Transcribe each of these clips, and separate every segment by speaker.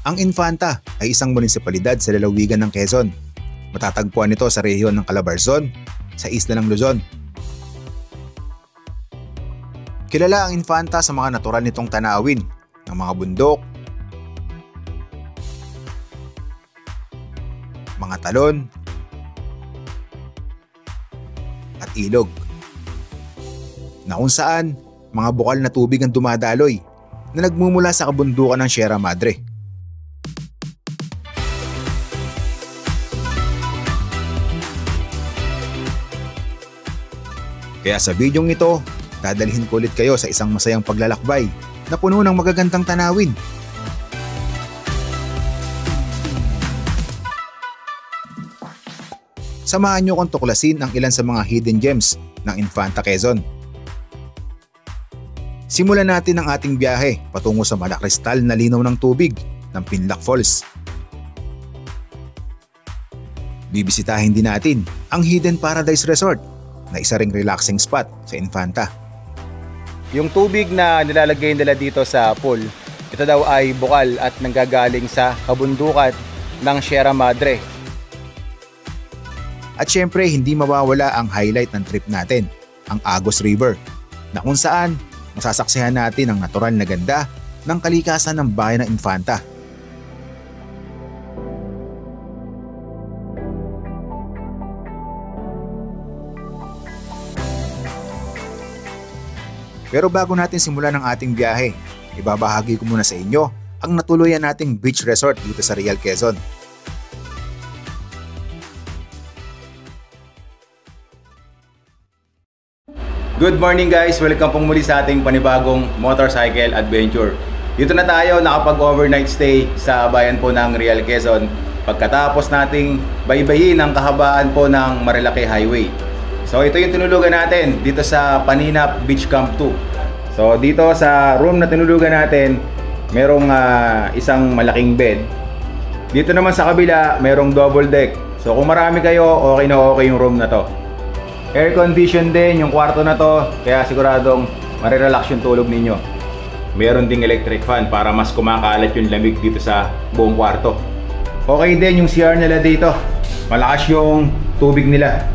Speaker 1: Ang Infanta ay isang munisipalidad sa lalawigan ng Quezon. Matatagpuan ito sa rehiyon ng Calabarzon, sa isla ng Luzon. Kilala ang Infanta sa mga natural nitong tanawin ng mga bundok, mga talon, at ilog, na kung saan mga bukal na tubig ang dumadaloy na nagmumula sa kabundukan ng Sierra Madre. Kaya sa bidyong ito, dadalhin ko ulit kayo sa isang masayang paglalakbay na puno ng magagandang tanawin. Samahan niyo kong tuklasin ang ilan sa mga hidden gems ng Infanta Quezon. Simulan natin ang ating biyahe patungo sa malakristal na linaw ng tubig ng Pinlac Falls. Bibisitahin din natin ang Hidden Paradise Resort na isa ring relaxing spot sa Infanta.
Speaker 2: Yung tubig na nilalagay nila dito sa pool, ito daw ay bukal at nanggagaling sa kabundukan ng Sierra Madre.
Speaker 1: At syempre hindi mawawala ang highlight ng trip natin, ang Agos River, na kung saan masasaksihan natin ang natural na ganda ng kalikasan ng bayan ng Infanta. Pero bago natin simulan ang ating biyahe, ibabahagi ko muna sa inyo ang natuluyan nating beach resort dito sa Real Quezon.
Speaker 2: Good morning guys! Welcome pong muli sa ating panibagong motorcycle adventure. Dito na tayo nakapag-overnight stay sa bayan po ng Real Quezon pagkatapos nating baybayin ang kahabaan po ng Marilaki Highway. So ito yung tinulugan natin dito sa Paninap Beach Camp 2. So dito sa room na tinulugan natin, merong isang malaking bed. Dito naman sa kabila, merong double deck. So kung marami kayo, okay na okay yung room na to. Air condition din yung kwarto na to, kaya siguradong marirelax yung tulog ninyo. Meron ding electric fan para mas kumakalat yung lamig dito sa buong kwarto. Okay din yung CR nila dito. Malakas yung tubig nila.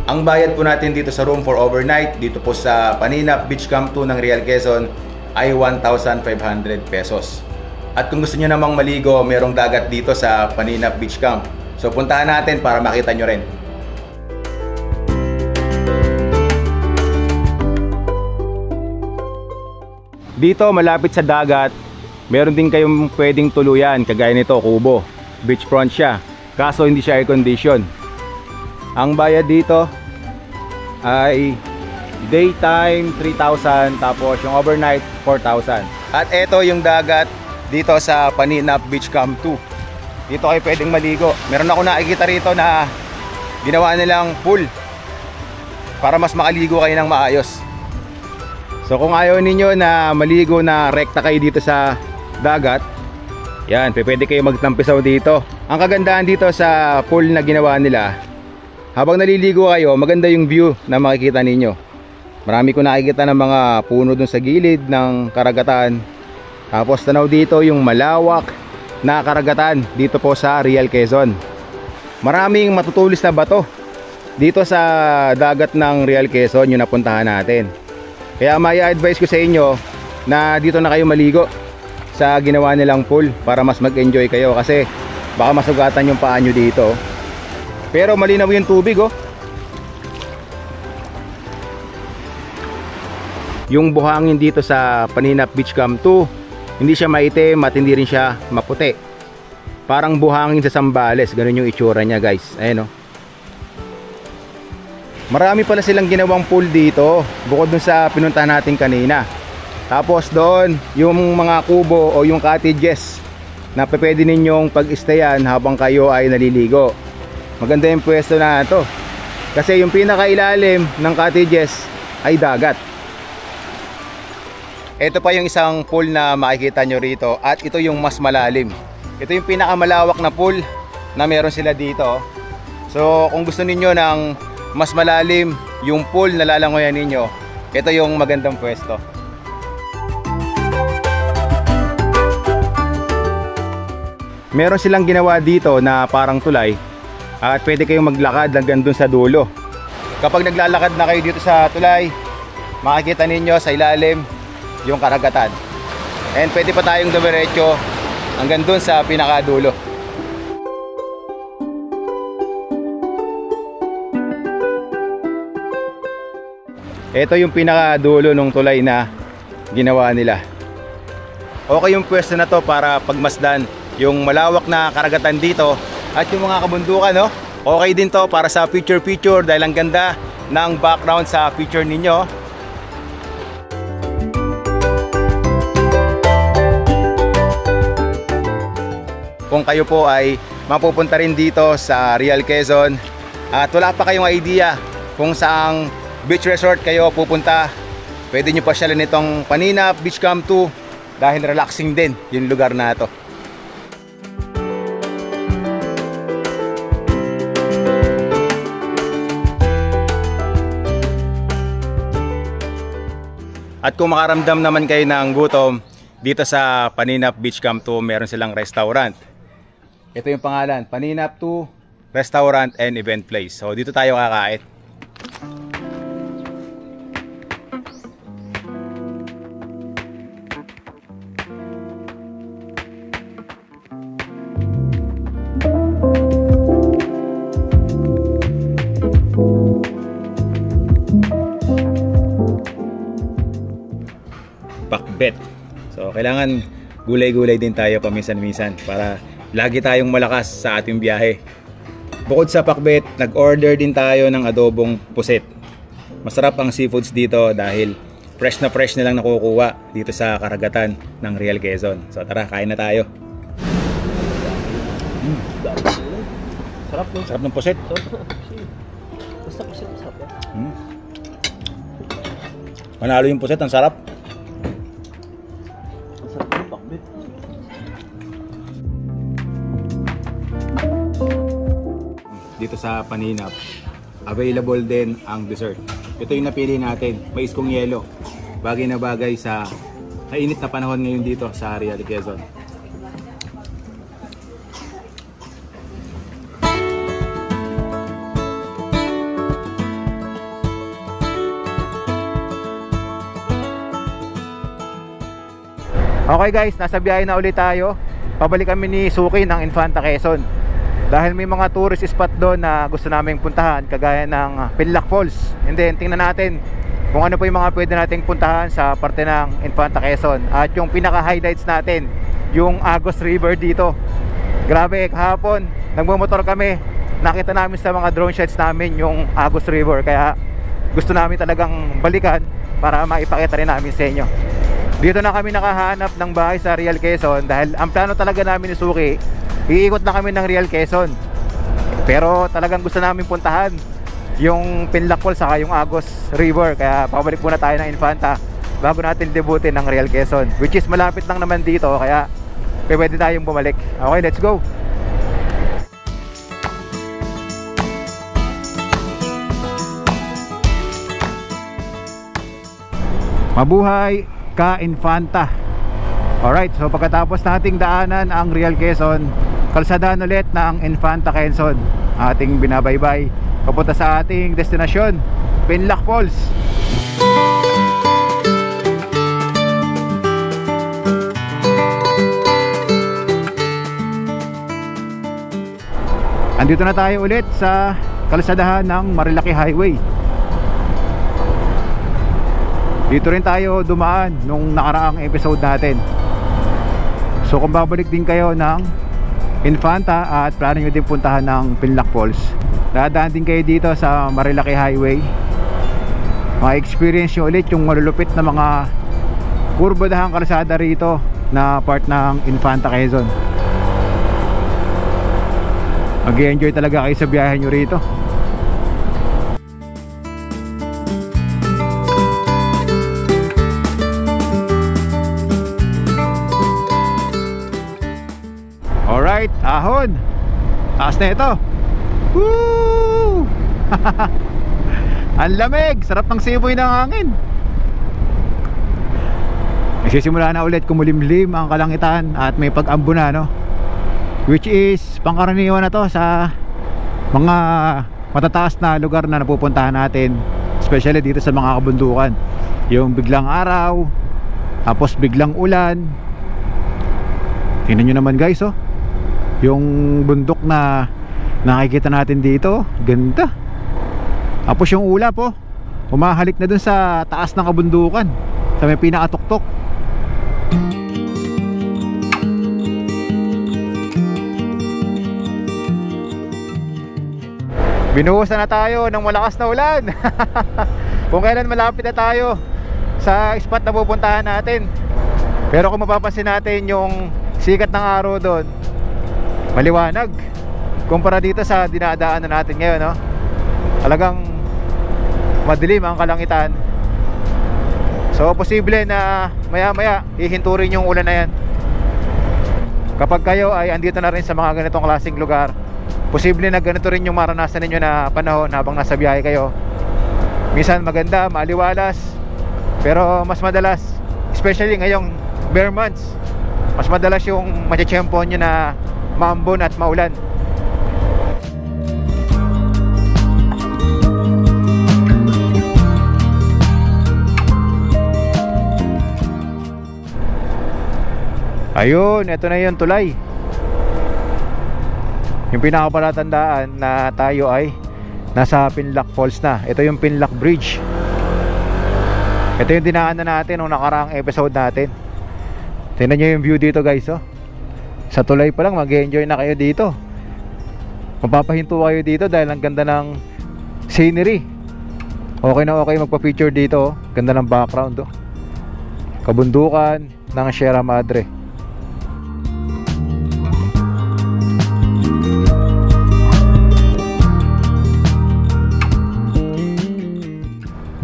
Speaker 2: Ang bayad po natin dito sa room for overnight dito po sa Paninap Beach Camp 2 ng Real Quezon ay 1,500 pesos. At kung gusto nyo namang maligo, merong dagat dito sa Paninap Beach Camp. So puntahan natin para makita nyo rin. Dito malapit sa dagat, meron din kayong pwedeng tuluyan kagaya nito, kubo. Beachfront siya, kaso hindi siya air condition. Ang bayad dito ay daytime 3,000 tapos yung overnight 4,000. At ito yung dagat dito sa Paninap Beach Camp 2. Dito kayo pwedeng maligo. Meron ako nakikita rito na ginawa nilang pool para mas makaligo kayo ng maayos. So kung ayaw ninyo na maligo na rekta kayo dito sa dagat, yan, pwede kayo magtampisaw dito. Ang kagandahan dito sa pool na ginawa nila, habang naliligo kayo, maganda yung view na makikita ninyo. Marami ko nakikita ng mga puno dun sa gilid ng karagatan. Tapos tanaw dito yung malawak na karagatan dito po sa Real Quezon. Maraming matutulis na bato dito sa dagat ng Real Quezon yung napuntahan natin. Kaya may advice ko sa inyo na dito na kayo maligo sa ginawa nilang pool para mas mag-enjoy kayo kasi baka masugatan yung paa nyo dito. Pero malinaw yung tubig oh. Yung buhangin dito sa Paninap Beach Camp 2, hindi siya maitim at hindi rin siya maputi. Parang buhangin sa Sambales, ganun yung itsura niya guys. Ayan oh. Marami pala silang ginawang pool dito bukod dun sa pinuntahan natin kanina. Tapos doon yung mga kubo o yung cottages na pwede ninyong pag-stayan habang kayo ay naliligo. Maganda yung pwesto na ito kasi yung pinakailalim ng cottages ay dagat. Ito pa yung isang pool na makikita nyo rito at ito yung mas malalim. Ito yung pinakamalawak na pool na meron sila dito. So kung gusto niyo ng mas malalim yung pool na lalangoyan ninyo, ito yung magandang pwesto. meron silang ginawa dito na parang tulay at pwede kayong maglakad hanggang dun sa dulo. Kapag naglalakad na kayo dito sa tulay, makikita ninyo sa ilalim yung karagatan. And pwede pa tayong dumiretso hanggang dun sa pinakadulo. Ito yung pinakadulo ng tulay na ginawa nila. Okay yung pwesto na to para pagmasdan yung malawak na karagatan dito at yung mga kabundukan, no? Okay din to para sa picture dahil ang ganda ng background sa picture ninyo. Kung kayo po ay mapupunta rin dito sa Real Quezon at wala pa kayong idea kung saang beach resort kayo pupunta, pwede nyo pasyalin itong Paninap Beach Camp 2 dahil relaxing din yung lugar na ito. At kung makaramdam naman kayo ng gutom, dito sa Paninap Beach Camp 2 meron silang restaurant. Ito yung pangalan, Paninap 2 Restaurant and Event Place. So dito tayo kakain. Pakbet. So kailangan gulay-gulay din tayo paminsan-minsan para lagi tayong malakas sa ating biyahe. Bukod sa pakbet, nag-order din tayo ng adobong puset. Masarap ang seafoods dito dahil fresh na lang nakukuha dito sa karagatan ng Real Quezon. So tara, kain na tayo.
Speaker 3: Sarap no?
Speaker 2: Sarap ng puset.
Speaker 3: Basta puset, sarap yan.
Speaker 2: Manalo yung puset, ang sarap.
Speaker 3: Ang sarap ng pakbet.
Speaker 2: Dito sa Paninap, available din ang dessert. Ito yung napili natin, mais kong yelo. Bagay na bagay sa init na panahon ngayon dito sa Real Quezon. Okay guys, nasa biyahe na ulit tayo. Pabalik kami ni Suki ng Infanta Quezon. Dahil may mga tourist spot doon na gusto naming puntahan, kagaya ng Pinlac Falls. And then tingnan natin kung ano po yung mga pwede nating puntahan sa parte ng Infanta Quezon. At yung pinaka-highlights natin, yung Agos River dito. Grabe, kahapon nagmumotor kami, nakita namin sa mga drone shots namin yung Agos River. Kaya gusto namin talagang balikan para maipakita rin namin sa inyo. Dito na kami nakahanap ng bahay sa Real Quezon dahil ang plano talaga namin ni Suki, iikot na kami ng Real Quezon. Pero talagang gusto namin puntahan yung Pinlac Falls saka yung Agos River. Kaya pabalik muna tayo ng Infanta bago natin debutin ng Real Quezon, which is malapit lang naman dito, kaya pwede tayong bumalik. Okay, let's go. Mabuhay ka Infanta. Alright, so pagkatapos nating daanan ang Real Quezon, kalsadaan ulit ng Infanta Quezon ating binabaybay papunta sa ating destinasyon, Pinlac Falls. Andito na tayo ulit sa kalsadahan ng Marilaki Highway. Dito rin tayo dumaan nung nakaraang episode natin. So kung babalik din kayo ng Infanta at plano nyo din puntahan ng Pinlac Falls, dadaan din kayo dito sa Marilaki Highway. Ma-experience nyo ulit yung malulupit na mga kurbadahang kalsada rito na part ng Infanta Quezon. Mag-enjoy talaga kayo sa biyahe nyo rito. Alright, ahon. Taas na ito. Woo! Ang lamig, sarap ng simoy ng hangin. Nagsisimula na ulit kumulimlim ang kalangitan at may pag-ambo na, no?
Speaker 4: which is pangkaraniwan na to sa mga matataas na lugar na napupuntahan natin, especially dito sa mga kabundukan. Yung biglang araw, tapos biglang ulan. Tingnan nyo naman guys, oh, yung bundok na nakikita natin dito, ganda. Tapos yung ulap, oh, humahalik na dun sa taas ng kabundukan, sa may pinakatuktok. Binuhusan na tayo ng malakas na ulan. Kung kailan malapit na tayo sa spot na pupuntahan natin. Pero kung mapapansin natin yung sikat ng araw doon, maliwanag kumpara dito sa dinadaanan natin ngayon, no? Talagang madilim ang kalangitan. So posible na maya maya hihinturin yung ulan na yan. Kapag kayo ay andito na rin sa mga ganitong klaseng lugar, posible na ganito rin yung maranasan ninyo na panahon habang nasa biyahe kayo. Minsan maganda, maliwalas, pero mas madalas, especially ngayong bare months, mas madalas yung matitsyempo nyo na maambon at maulan. Ayun, ito na yung tulay. Yung pinakapalatandaan na tayo ay nasa Pinlock Falls na. Ito yung Pinlock Bridge. Ito yung dinaanan natin nung nakaraang episode natin. Tingnan nyo yung view dito guys, oh. Sa tulay pa lang mag-enjoy na kayo dito. Mapapahinto kayo dito dahil ang ganda ng scenery. Okay na okay magpa-picture dito, oh. Ganda ng background, oh. Kabundukan ng Sierra Madre.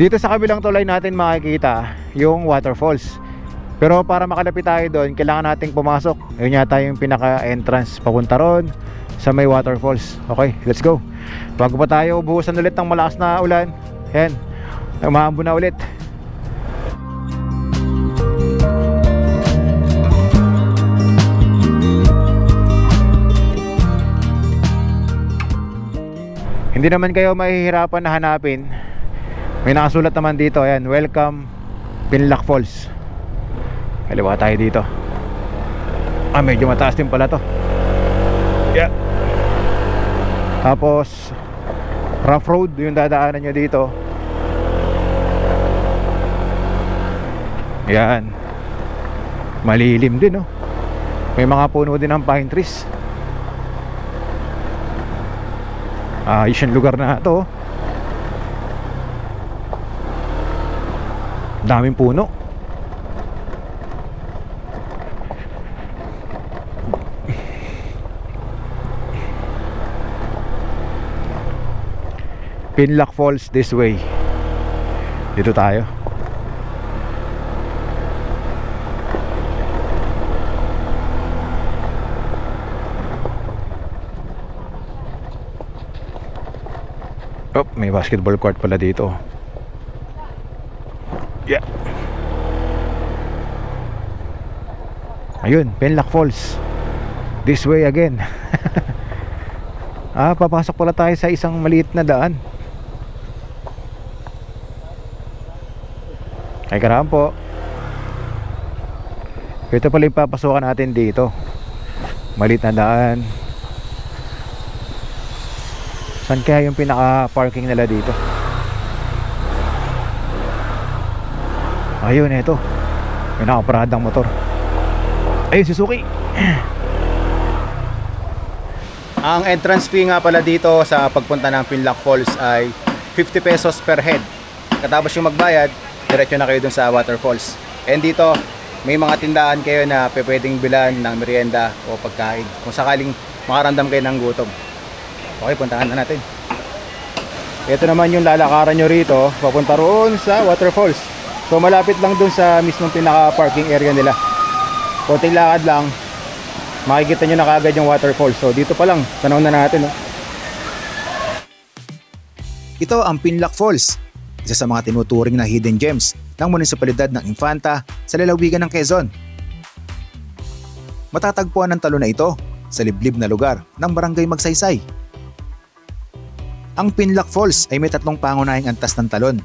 Speaker 4: Dito sa kabilang tulay natin makikita yung waterfalls. Pero para makalapit tayo doon, kailangan nating pumasok. Yun yata yung pinaka-entrance papunta ron sa may waterfalls. Okay, let's go. Bago pa tayo buhusan ulit ng malakas na ulan, yan, umaambon na ulit. Hindi naman kayo mahihirapan na hanapin. May nakasulat naman dito, ayan, welcome Pinlock Falls. Kaliwa tayo dito. Medyo mataas din pala to. Yeah. Tapos rough road yung dadaanan nyo dito. Yan. Malilim din, oh. May mga puno din ng pine trees. Ayos yung lugar na to, oh. Daming puno. Pinlock Falls this way. Dito tayo. Oh, may basketball court pala dito. Yeah. Ayun, Pinlock Falls. This way again. Papasok pala tayo sa isang maliit na daan. Ay karaan po. Ito pala yung papasukan natin dito. Maliit na daan. Saan kaya yung pinaka-parking nila dito? Ayun, ito. May nakaparadang motor. Ayun, Suzuki.
Speaker 1: Ang entrance fee nga pala dito sa pagpunta ng Pinlock Falls ay 50 pesos per head. Katapos yung magbayad, diretso na kayo dun sa waterfalls. And dito, may mga tindahan kayo na pwedeng bilan ng merienda o pagkain kung sakaling makaramdam kayo ng gutom. Okay, puntahan na natin. Ito naman yung lalakaran nyo rito, papunta roon sa waterfalls. So malapit lang dun sa mismong pinaka-parking area nila. Konting lakad lang, makikita nyo na kaagad yung waterfalls. So dito pa lang, tanaw na natin, oh. Ito ang Pinlock Falls, isa sa mga tinuturing na hidden gems ng munisipalidad ng Infanta sa lalawigan ng Quezon. Matatagpuan ng talo na ito sa liblib na lugar ng Barangay Magsaysay. Ang Pinlock Falls ay may 3 pangunahing antas ng talon.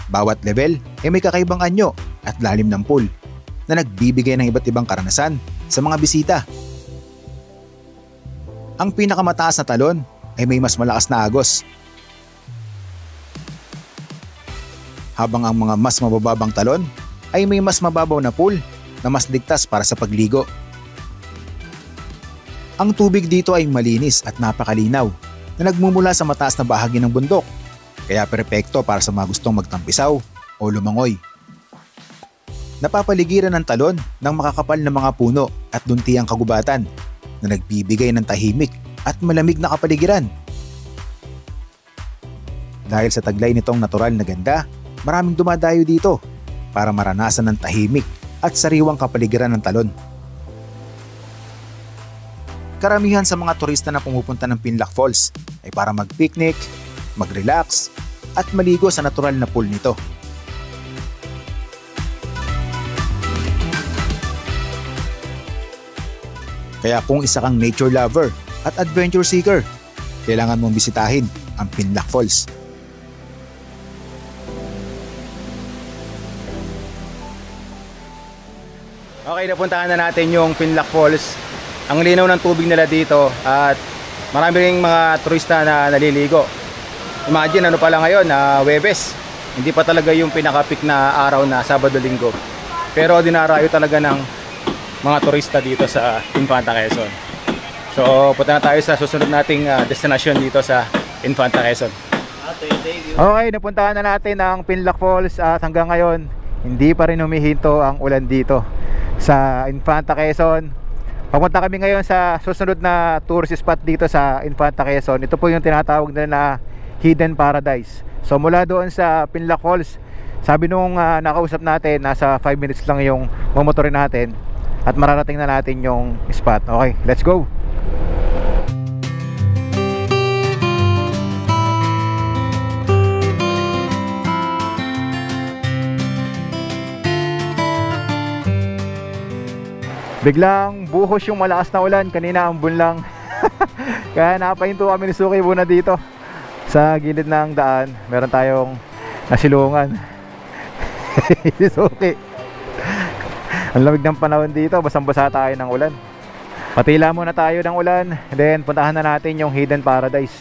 Speaker 1: Bawat level ay may kakaibang anyo at lalim ng pool na nagbibigay ng iba't ibang karanasan sa mga bisita. Ang pinakamataas na talon ay may mas malakas na agos, habang ang mga mas mabababang talon ay may mas mababaw na pool na mas ligtas para sa pagligo. Ang tubig dito ay malinis at napakalinaw na nagmumula sa mataas na bahagi ng bundok, kaya perpekto para sa mga gustong magtampisaw o lumangoy. Napapaligiran ng talon ng makakapal na mga puno at duntiang kagubatan na nagbibigay ng tahimik at malamig na kapaligiran. Dahil sa taglay nitong natural na ganda, maraming dumadayo dito para maranasan ng tahimik at sariwang kapaligiran ng talon. Karamihan sa mga turista na pumupunta ng Pinlock Falls ay para mag-picnic, mag-relax at maligo sa natural na pool nito. Kaya kung isa kang nature lover at adventure seeker, kailangan mong bisitahin ang Pinlock Falls.
Speaker 2: Okay, napuntahan na natin yung Pinlock Falls. Ang linaw ng tubig nila dito at marami ring mga turista na naliligo. Imagine ano pala ngayon na Huwebes. Hindi pa talaga yung pinaka-peak na araw na Sabado-Linggo. Pero dinarayo talaga ng mga turista dito sa Infanta Quezon. So punta na tayo sa susunod nating destination dito sa Infanta Quezon.
Speaker 4: Okay, napuntahan na natin ang Pinlock Falls at hanggang ngayon hindi pa rin humihinto ang ulan dito sa Infanta Quezon. Papunta kami ngayon sa susunod na tourist spot dito sa Infanta Quezon. Ito po yung tinatawag nila na Hidden Paradise. So mula doon sa Pinlock Falls, sabi nung nakausap natin, nasa 5 minutes lang yung mamotorin natin at mararating na natin yung spot. Okay, let's go! Biglang buhos yung malakas na ulan. Kanina ambon lang. Kaya napahinto kami ni Suki muna dito sa gilid ng daan. Meron tayong nasilungan. Si Suki, ang lamig ng panahon dito, basang-basa tayo ng ulan. Patila muna tayo ng ulan, then puntahan na natin yung Hidden Paradise.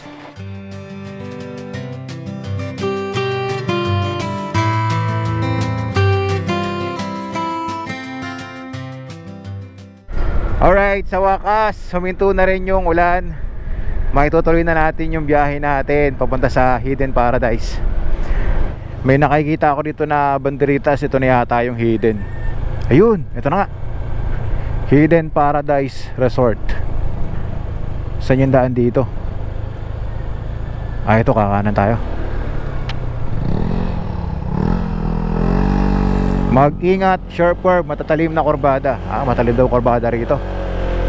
Speaker 4: Alright, sa wakas, huminto na rin yung ulan. Maitutuloy na natin yung biyahe natin papunta sa Hidden Paradise. May nakikita ako dito na banderitas. Ito na yata yung Hidden. Ayun, ito na nga, Hidden Paradise Resort. Saan yung daan dito? Ah, ito, kakanan tayo. Mag-ingat, sharper, matatalim na kurbada. Ah, matalim daw kurbada rito.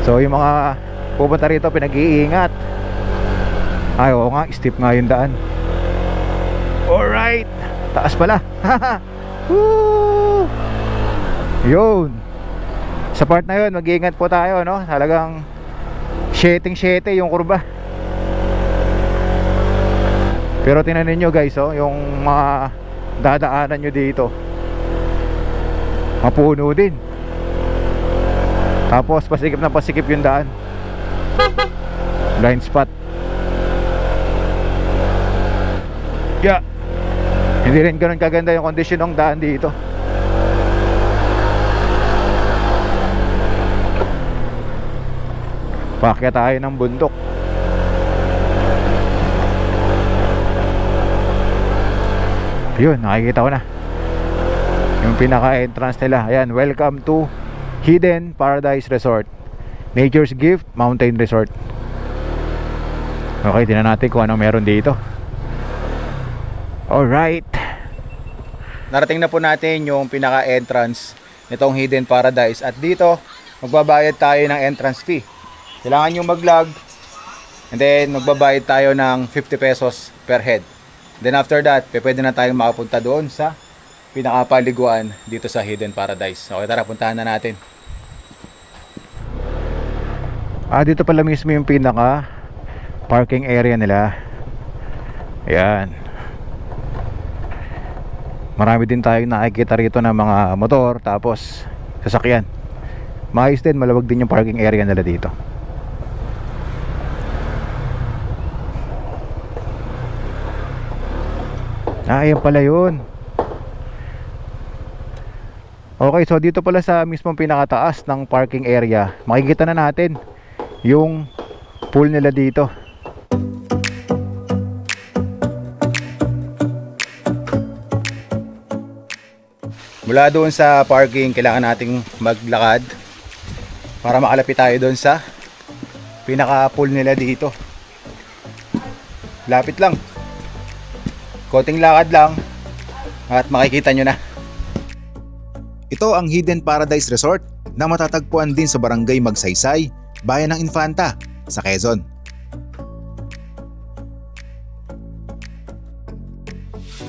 Speaker 4: So yung mga pupunta rito, pinag-iingat. Ay, oo nga, steep nga yung daan. Alright, taas pala. Woo! Yun. Sa part na yun, mag-iingat po tayo, no? Talagang sheting-shete yung kurba. Pero tinanin nyo guys, oh, yung mga dadaanan nyo dito, mapuno din. Tapos pasikip na pasikip yung daan. Blind spot. Yeah. Hindi rin ganun kaganda yung kondisyon ng daan dito. Paakyat tayo ng bundok. Ayun, nakikita ko na yung pinaka-entrance nila. Ayan, welcome to Hidden Paradise Resort, Nature's Gift Mountain Resort. Okay, tingnan natin kung anong meron dito. Alright,
Speaker 2: Narating na po natin yung pinaka-entrance nitong Hidden Paradise. At dito, magbabayad tayo ng entrance fee. Kailangan nyo mag-log. And then, magbabayad tayo ng 50 pesos per head. Then after that, pwede na tayong makapunta doon sa pinakapaliguan dito sa Hidden Paradise. Okay, tara, puntahan na natin.
Speaker 4: Dito pala mismo yung pinaka parking area nila. Ayan. Marami din tayong nakikita rito ng mga motor, tapos sasakyan. Maayos din, malawag din yung parking area nila dito. Ayan pala yun. Okay, so dito pala sa mismong pinakataas ng parking area, makikita na natin yung pool nila dito.
Speaker 1: Mula doon sa parking, kailangan nating maglakad para makalapit tayo doon sa pinaka-pool nila dito. Lapit lang. Konting lakad lang at makikita nyo na. Ito ang Hidden Paradise Resort na matatagpuan din sa Barangay Magsaysay, Bayan ng Infanta, sa Quezon.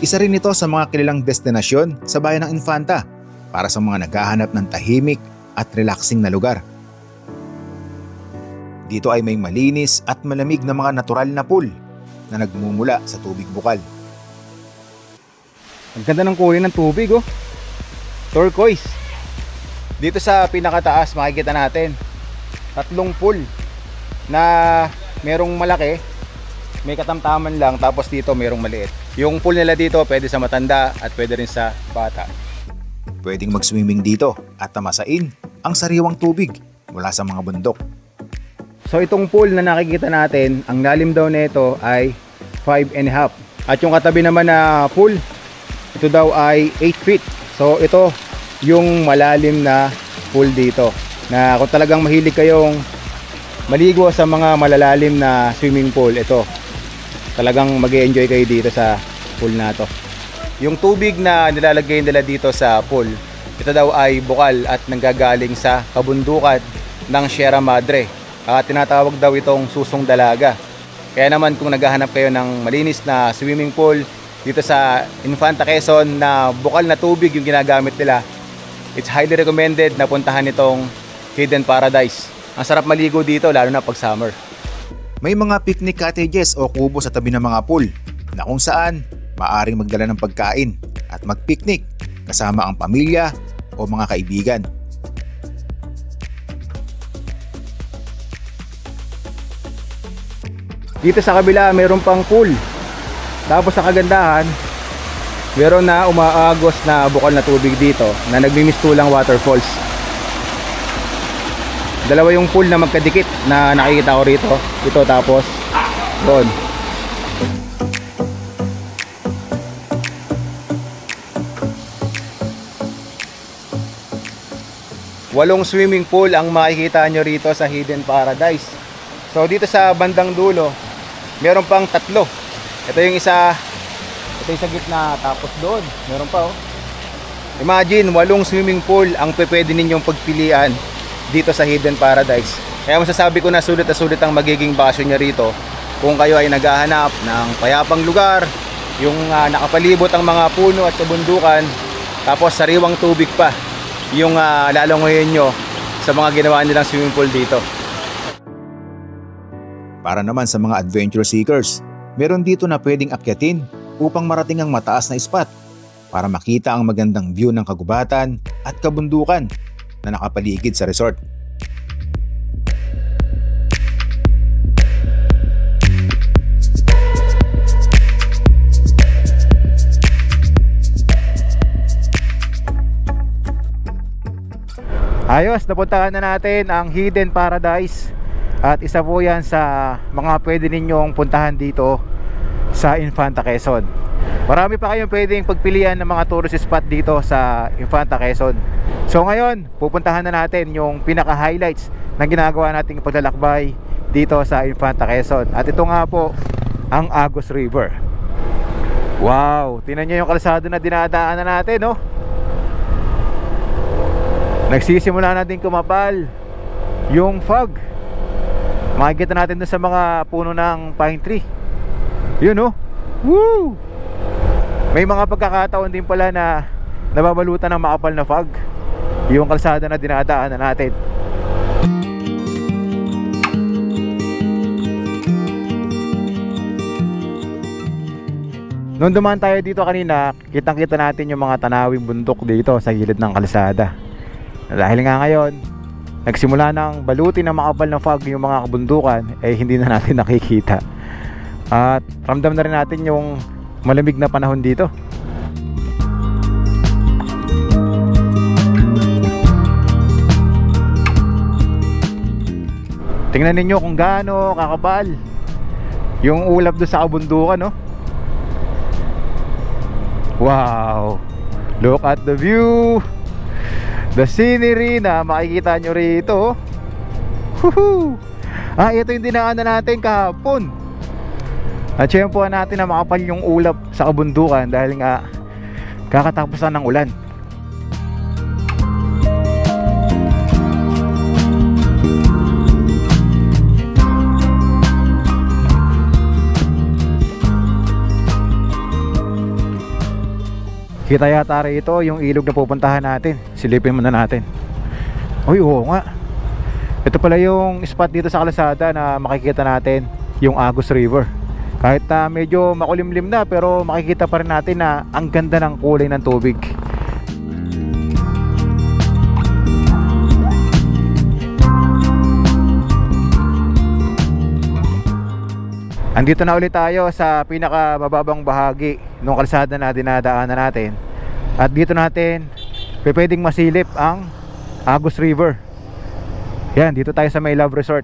Speaker 1: Isa rin ito sa mga kilalang destinasyon sa Bayan ng Infanta para sa mga naghahanap ng tahimik at relaxing na lugar. Dito ay may malinis at malamig na mga natural na pool na nagmumula sa tubig bukal.
Speaker 2: Ang ganda ng kulay ng tubig, oh. Turquoise.
Speaker 1: Dito sa pinakataas makikita natin 3 pool na merong malaki, may katamtaman lang, tapos dito merong maliit. Yung pool nila dito pwede sa matanda at pwede rin sa bata. Pwedeng mag-swimming dito at tamasain ang sariwang tubig mula sa mga bundok.
Speaker 2: So itong pool na nakikita natin, ang lalim daw nito ay 5.5. At yung katabi naman na pool, ito daw ay 8 feet. So ito yung malalim na pool dito, na kung talagang mahilig kayong maligo sa mga malalalim na swimming pool, ito talagang mag-e-enjoy kayo dito sa pool na to.
Speaker 1: Yung tubig na nilalagay nila dito sa pool, ito daw ay bukal at nanggagaling sa kabundukan ng Sierra Madre. Tinatawag daw itong susong dalaga. Kaya naman kung naghahanap kayo ng malinis na swimming pool dito sa Infanta Quezon na bukal na tubig yung ginagamit nila, it's highly recommended na puntahan itong Hidden Paradise. Ang sarap maligo dito lalo na pag summer. May mga picnic cottages o kubo sa tabi ng mga pool na kung saan maaaring magdala ng pagkain at mag-picnic kasama ang pamilya o mga kaibigan.
Speaker 2: Dito sa kabila mayroon pang pool. Tapos sa kagandahan, meron na umaagos na bukal na tubig dito na nagmimistulang waterfalls. Dalawa yung pool na magkadikit na nakikita ko rito. Ito tapos doon.
Speaker 1: Walong swimming pool ang makikita nyo rito sa Hidden Paradise. So dito sa bandang dulo, meron pang 3. Ito yung isa sa gitna, tapos doon meron pa, oh. Imagine, 8 swimming pool ang pwede ninyong pagpilian dito sa Hidden Paradise. Kaya masasabi ko na sulit na sulit ang magiging bakasyon nyo rito kung kayo ay naghahanap ng payapang lugar, yung nakapalibot ang mga puno at kabundukan, tapos sariwang tubig pa yung lalangoyin nyo sa mga ginawa nilang swimming pool dito. Para naman sa mga adventure seekers, meron dito na pwedeng akyatin upang marating ang mataas na spot para makita ang magandang view ng kagubatan at kabundukan na nakapaligid sa resort.
Speaker 4: Ayos, napuntahan na natin ang Hidden Paradise. At isa po yan sa mga pwede ninyong puntahan dito sa Infanta Quezon. Marami pa kayong pwedeng pagpilian ng mga tourist spot dito sa Infanta Quezon. So ngayon, pupuntahan na natin yung pinaka-highlights na ginagawa nating paglalakbay dito sa Infanta Quezon. At ito nga po ang Agos River. Wow, tingnan nyo yung kalsada na dinadaanan natin, no? Nagsisimula na din kumapal yung fog. Makikita natin dun sa mga puno ng pine tree. Yun, no? Woo! May mga pagkakataon din pala na nababalutan ng makapal na fog yung kalsada na dinadaanan natin. Nung dumaan tayo dito kanina, kitang-kita natin yung mga tanawing bundok dito sa gilid ng kalsada. Dahil nga ngayon, nagsimula ng balutin ng makapal na fog yung mga kabundukan, eh hindi na natin nakikita. At ramdam na rin natin yung malamig na panahon dito. Tingnan ninyo kung gaano kakapal yung ulap doon sa kabundukan, no? Wow! Look at the view! The scenery na makikita nyo rito. Woohoo! Ito yung dinaanan natin kahapon. Natsyempohan natin na makapal yung ulap sa kabundukan dahil nga kakatapusan ng ulan. Kita yata rito yung ilog na pupuntahan natin. Silipin muna natin. Uy, oo nga. Ito pala yung spot dito sa kalsada na makikita natin yung Agus River. Kahit na medyo makulimlim na, pero makikita pa rin natin na ang ganda ng kulay ng tubig. Andito na ulit tayo sa pinakamababang bahagi ng kalsada na dinadaanan natin. At dito natin pwedeng masilip ang Agus River. Yan, dito tayo sa may Love Resort.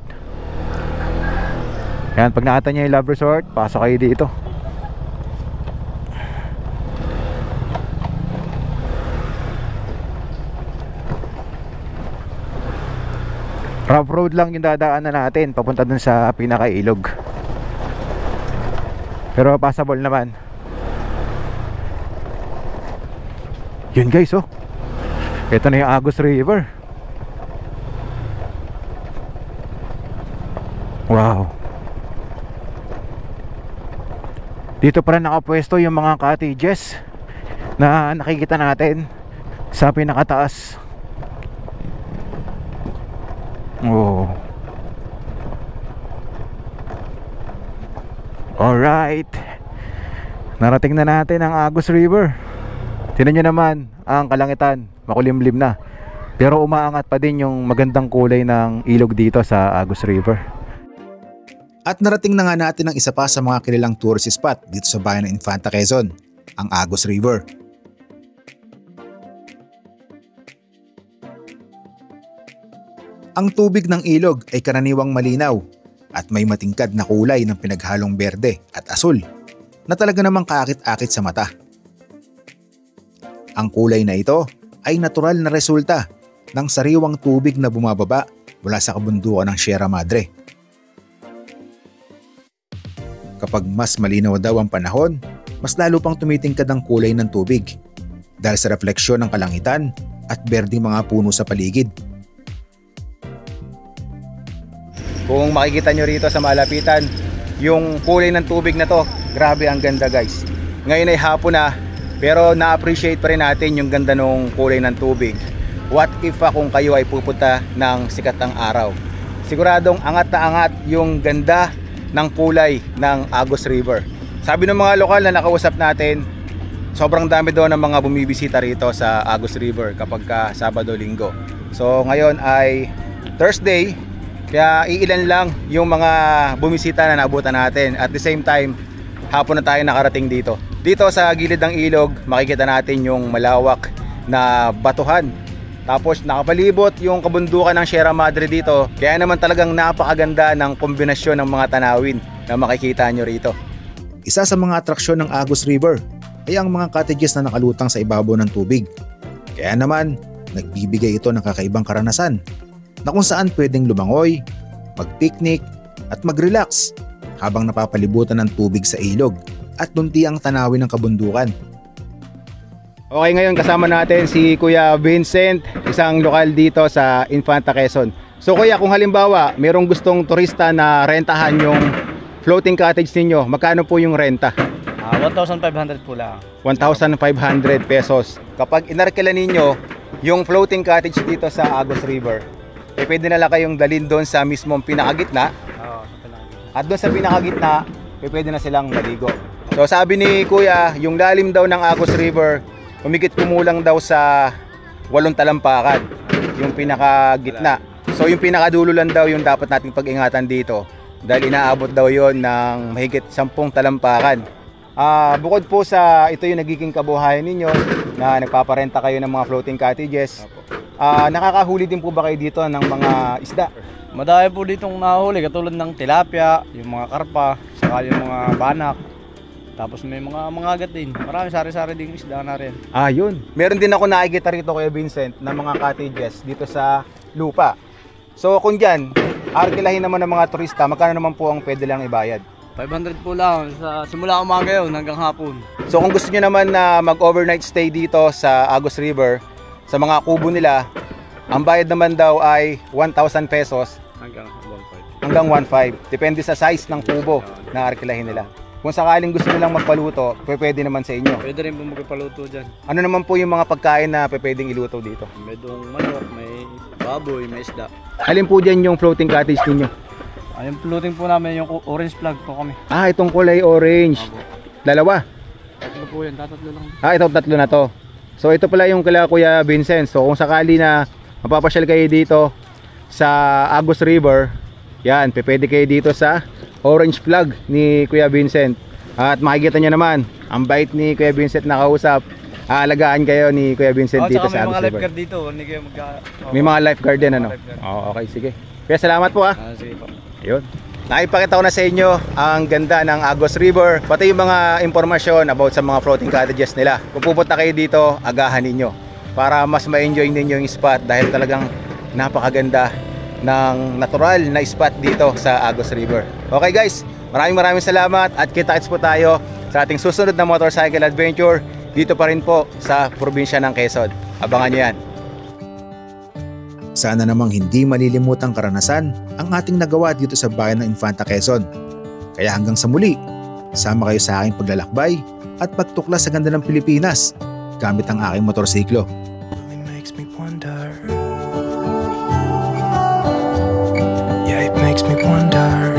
Speaker 4: Yan, pag nakita nyo yung Love Resort, pasok kayo dito. Rough road lang yung dadaanan natin papunta dun sa pinakailog. Pero passable naman. Yun guys, oh. Ito na yung Agus River. Wow. Dito pa rin nakapwesto yung mga cottages na nakikita natin sa pinakataas. Oh. Alright. Narating na natin ang Agus River. Tingnan nyo naman ang kalangitan, makulimlim na. Pero umaangat pa din yung magandang kulay ng ilog dito sa Agus River.
Speaker 1: At narating na nga natin ang isa pa sa mga kilalang tourist spot dito sa bayan ng Infanta, Quezon, ang Agus River. Ang tubig ng ilog ay karaniwang malinaw at may matingkad na kulay ng pinaghalong berde at asul na talaga namang kaakit-akit sa mata. Ang kulay na ito ay natural na resulta ng sariwang tubig na bumababa mula sa kabundukan ng Sierra Madre. Kapag mas malinaw daw ang panahon, mas lalo pang tumitingkad ang kulay ng tubig dahil sa refleksyon ng kalangitan at berdeng mga puno sa paligid. Kung makikita nyo rito sa malapitan, yung kulay ng tubig na to, grabe ang ganda guys. Ngayon ay hapon na, pero na-appreciate pa rin natin yung ganda ng kulay ng tubig. What if kung kayo ay pupunta ng sikat ng araw? Siguradong angat na angat yung ganda ng kulay ng Agus River. Sabi ng mga lokal na nakausap natin, sobrang dami daw ng mga bumibisita rito sa Agus River kapag Sabado, Linggo. So ngayon ay Thursday, kaya iilan lang yung mga bumisita na naabutan natin. At the same time, hapon na tayo nakarating dito. Dito sa gilid ng ilog, makikita natin yung malawak na batuhan. Tapos nakapalibot yung kabundukan ng Sierra Madre dito. Kaya naman talagang napakaganda ng kombinasyon ng mga tanawin na makikita nyo rito. Isa sa mga atraksyon ng Agus River ay ang mga cottages na nakalutang sa ibabaw ng tubig. Kaya naman, nagbibigay ito ng kakaibang karanasan na kung saan pwedeng lumangoy, mag-picnic at mag-relax habang napapalibutan ng tubig sa ilog at lunti ang tanawin ng kabundukan. Okay, ngayon kasama natin si Kuya Vincent, isang lokal dito sa Infanta, Quezon. So Kuya, kung halimbawa merong gustong turista na rentahan yung floating cottage ninyo, magkano po yung renta?
Speaker 3: 1,500 po lang.
Speaker 1: 1,500 pesos. Kapag inarkila ninyo yung floating cottage dito sa Agus River, eh pwede na lang kayong dalhin doon sa mismong pinakagitna.
Speaker 3: Oo,
Speaker 1: At doon sa pinakagitna, eh pwede na silang maligo. So sabi ni Kuya, yung lalim daw ng Agos River, humigit kumulang daw sa 8 talampakan, yung pinakagitna. So yung pinakadulo lang daw yung dapat nating pag-ingatan dito dahil inaabot daw yon ng mahigit 10 talampakan. Bukod po sa ito yung nagiging kabuhayan ninyo na nagpaparenta kayo ng mga floating cottages, nakakahuli din po ba kayo dito ng mga isda?
Speaker 3: Madami po ditong nahuli katulad ng tilapia, yung mga karpa, saka yung mga banak. Tapos may mga agat din. Marami sari-sari ding isda na rin.
Speaker 1: Yun. Meron din ako nakikita rito Kuya Vincent na mga cottages dito sa lupa. So kung dyan, arkilahin naman ng mga turista, magkano naman po ang pwede lang ibayad?
Speaker 3: 500 po lang sa simula umaga yun hanggang hapon.
Speaker 1: So kung gusto nyo naman na mag-overnight stay dito sa Agos River, sa mga kubo nila, ang bayad naman daw ay 1,000 pesos
Speaker 3: Hanggang 1.5.
Speaker 1: hanggang 1,500. Depende sa size ng kubo na arkilahin nila. Kung sakaling gusto nilang magpaluto, pwede naman sa inyo.
Speaker 3: Pwede rin po magpaluto dyan.
Speaker 1: Ano naman po yung mga pagkain na pwedeng iluto dito?
Speaker 3: May dong manok, may baboy, may isda.
Speaker 1: Alin po dyan yung floating cottage ninyo?
Speaker 3: Yung floating po namin, yung orange flag po kami.
Speaker 1: Itong kulay orange. Dalawa.
Speaker 3: Tatlo po yan, tatatlo lang.
Speaker 1: Ito tatlo na to. So ito pala yung kila Kuya Vincent. So kung sakali na mapapasyal kayo dito sa Agos River, yan, pwede kayo dito sa orange flag ni Kuya Vincent. At makikita nyo naman, ang bait ni Kuya Vincent na kausap. Aalagaan kayo ni Kuya Vincent dito sa Agos
Speaker 3: may mga
Speaker 1: River.
Speaker 3: lifeguard dito, hindi kayo
Speaker 1: May mga lifeguard din ano? Okay, sige. Kaya salamat po
Speaker 3: sige po.
Speaker 1: Ayun. Nakipakita ko na sa inyo ang ganda ng Agos River, pati yung mga impormasyon about sa mga floating cottages nila. Kung pupunta kayo dito, agahan ninyo para mas ma-enjoy ninyo yung spot dahil talagang napakaganda ng natural na spot dito sa Agos River. Okay guys, maraming salamat at kita-kits po tayo sa ating susunod na motorcycle adventure dito pa rin po sa probinsya ng Quezon. Abangan nyo yan.
Speaker 5: Sana namang hindi malilimutang karanasan ang ating nagawa dito sa bayan ng Infanta Quezon. Kaya hanggang sa muli, sama kayo sa aking paglalakbay at pagtuklas sa ganda ng Pilipinas gamit ang aking motorsiklo.
Speaker 6: It makes me wonder. Yeah, it makes me wonder.